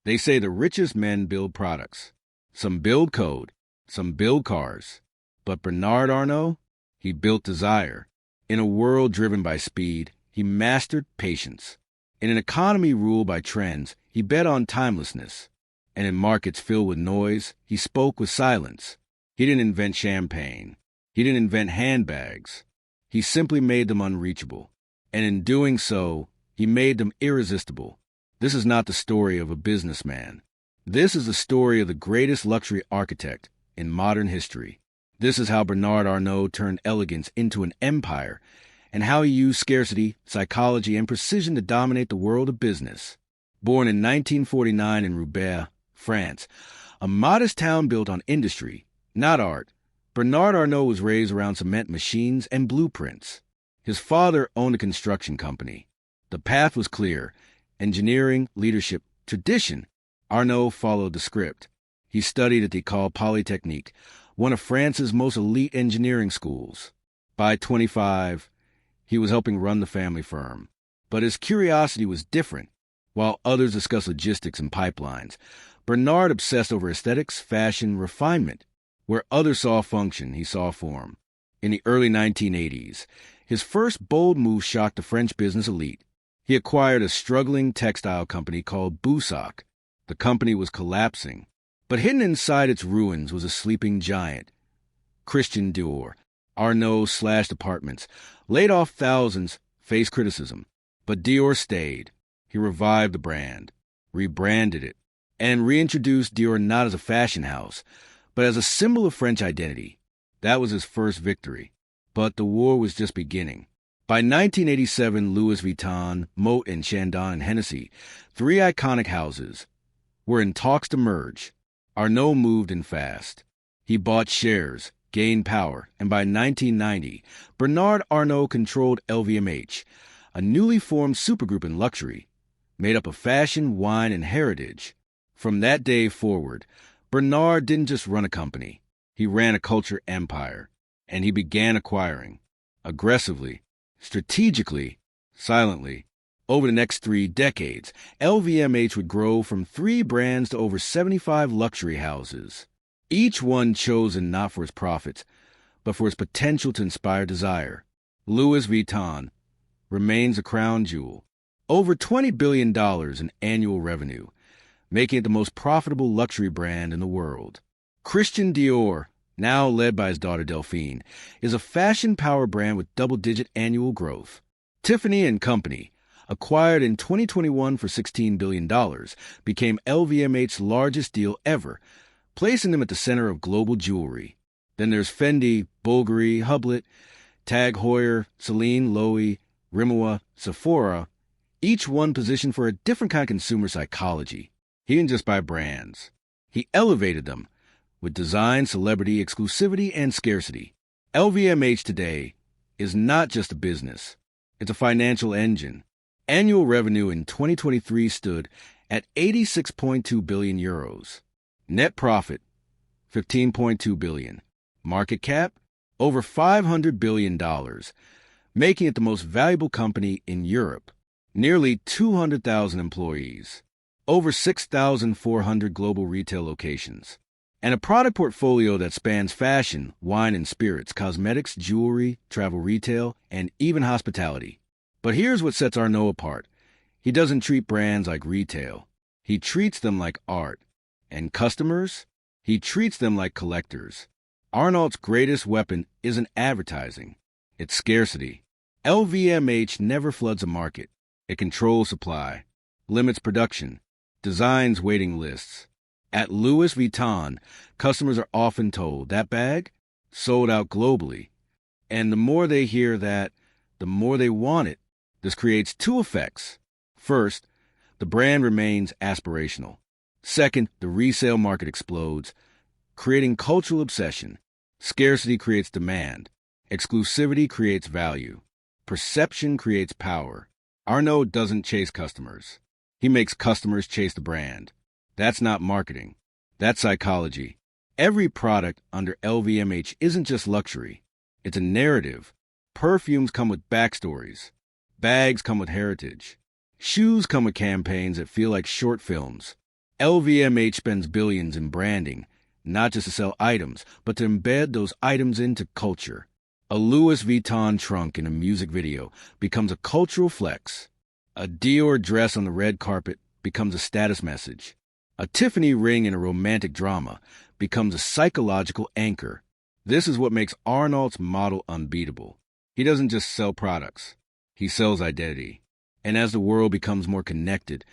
They say the richest men build products. Some build code, some build cars. But Bernard Arnault, he built desire. In a world driven by speed, he mastered patience. In an economy ruled by trends, he bet on timelessness. And in markets filled with noise, he spoke with silence. He didn't invent champagne. He didn't invent handbags. He simply made them unreachable. And in doing so, he made them irresistible. This is not the story of a businessman. This is the story of the greatest luxury architect in modern history. This is how Bernard Arnault turned elegance into an empire, and how he used scarcity, psychology, and precision to dominate the world of business. Born in 1949 in Roubaix, France, a modest town built on industry, not art, Bernard Arnault was raised around cement machines and blueprints. His father owned a construction company. The path was clear: engineering, leadership, tradition. Arnault followed the script. He studied at the École Polytechnique, one of France's most elite engineering schools. By 25, he was helping run the family firm. But his curiosity was different. While others discussed logistics and pipelines, Bernard obsessed over aesthetics, fashion, refinement. Where others saw function, he saw form. In the early 1980s, his first bold move shocked the French business elite. He acquired a struggling textile company called Boussac. The company was collapsing, but hidden inside its ruins was a sleeping giant. Christian Dior. Arnault slashed apartments, laid off thousands, faced criticism. But Dior stayed. He revived the brand, rebranded it, and reintroduced Dior not as a fashion house, but as a symbol of French identity. That was his first victory. But the war was just beginning. By 1987, Louis Vuitton, Moët and Chandon and Hennessy, three iconic houses, were in talks to merge. Arnault moved in fast. He bought shares, gained power, and by 1990, Bernard Arnault controlled LVMH, a newly formed supergroup in luxury, made up of fashion, wine, and heritage. From that day forward, Bernard didn't just run a company. He ran a culture empire, and he began acquiring, aggressively, strategically, silently. Over the next 3 decades, LVMH would grow from 3 brands to over 75 luxury houses, each one chosen not for its profits, but for its potential to inspire desire. Louis Vuitton remains a crown jewel, over $20 billion in annual revenue, making it the most profitable luxury brand in the world. Christian Dior, now led by his daughter Delphine, is a fashion power brand with double-digit annual growth. Tiffany & Company, acquired in 2021 for $16 billion, became LVMH's largest deal ever, placing them at the center of global jewelry. Then there's Fendi, Bulgari, Hublot, Tag Heuer, Celine, Loewe, Rimmel, Sephora, each one positioned for a different kind of consumer psychology. He didn't just buy brands. He elevated them with design, celebrity, exclusivity, and scarcity. LVMH today is not just a business. It's a financial engine. Annual revenue in 2023 stood at 86.2 billion euros. Net profit, 15.2 billion. Market cap, over $500 billion, making it the most valuable company in Europe. Nearly 200,000 employees, over 6,400 global retail locations, and a product portfolio that spans fashion, wine and spirits, cosmetics, jewelry, travel retail, and even hospitality. But here's what sets Arnault apart. He doesn't treat brands like retail. He treats them like art. And customers? He treats them like collectors. Arnault's greatest weapon isn't advertising. It's scarcity. LVMH never floods a market. It controls supply, limits production, designs waiting lists. At Louis Vuitton, customers are often told that bag sold out globally. And the more they hear that, the more they want it. This creates 2 effects. First, the brand remains aspirational. Second, the resale market explodes, creating cultural obsession. Scarcity creates demand. Exclusivity creates value. Perception creates power. Arnault doesn't chase customers. He makes customers chase the brand. That's not marketing. That's psychology. Every product under LVMH isn't just luxury. It's a narrative. Perfumes come with backstories. Bags come with heritage. Shoes come with campaigns that feel like short films. LVMH spends billions in branding, not just to sell items, but to embed those items into culture. A Louis Vuitton trunk in a music video becomes a cultural flex. A Dior dress on the red carpet becomes a status message. A Tiffany ring in a romantic drama becomes a psychological anchor. This is what makes Arnault's model unbeatable. He doesn't just sell products. He sells identity. And as the world becomes more connected,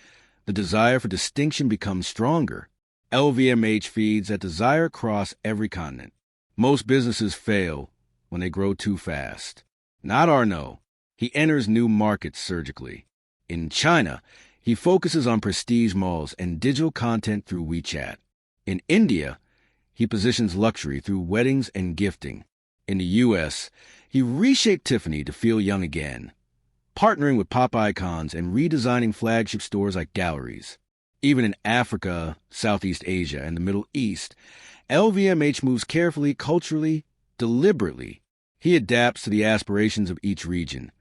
the desire for distinction becomes stronger. LVMH feeds that desire across every continent. Most businesses fail when they grow too fast. Not Arnault. He enters new markets surgically. In China, he focuses on prestige malls and digital content through WeChat. In India, he positions luxury through weddings and gifting. In the U.S., he reshaped Tiffany to feel young again, partnering with pop icons and redesigning flagship stores like galleries. Even in Africa, Southeast Asia, and the Middle East, LVMH moves carefully, culturally, deliberately. He adapts to the aspirations of each region,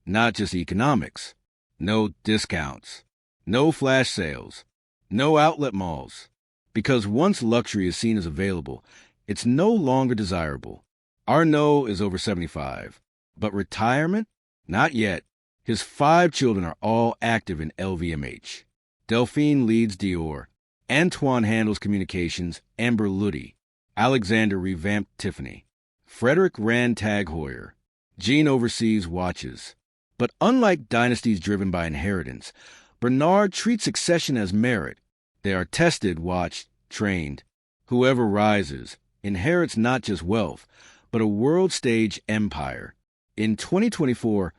not just economics. No discounts. No flash sales. No outlet malls. Because once luxury is seen as available, it's no longer desirable. Arnault is over 75. But retirement? Not yet. His 5 children are all active in LVMH. Delphine leads Dior. Antoine handles communications. Amber Luddy. Alexander revamped Tiffany. Frederick ran Tag Heuer. Jean oversees watches. But unlike dynasties driven by inheritance, Bernard treats succession as merit. They are tested, watched, trained. Whoever rises inherits not just wealth, but a world-stage empire. In 2024,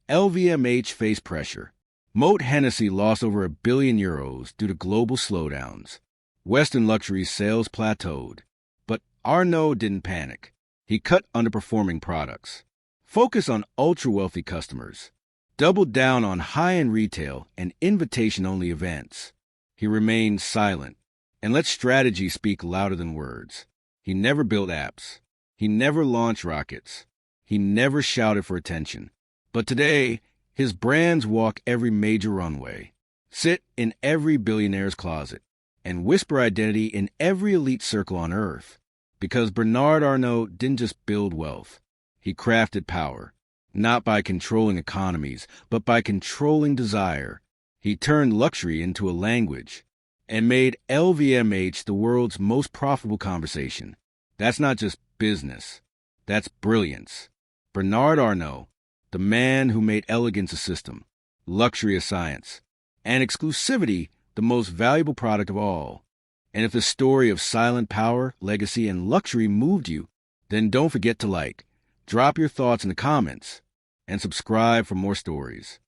LVMH faced pressure. Moët Hennessy lost over €1 billion due to global slowdowns. Western luxury sales plateaued. But Arnault didn't panic. He cut underperforming products. Focused on ultra-wealthy customers. Doubled down on high-end retail and invitation-only events. He remained silent and let strategy speak louder than words. He never built apps. He never launched rockets. He never shouted for attention. But today, his brands walk every major runway, sit in every billionaire's closet, and whisper identity in every elite circle on earth. Because Bernard Arnault didn't just build wealth. He crafted power, not by controlling economies, but by controlling desire. He turned luxury into a language and made LVMH the world's most profitable conversation. That's not just business. That's brilliance. Bernard Arnault, the man who made elegance a system, luxury a science, and exclusivity the most valuable product of all. And if the story of silent power, legacy, and luxury moved you, then don't forget to like, drop your thoughts in the comments, and subscribe for more stories.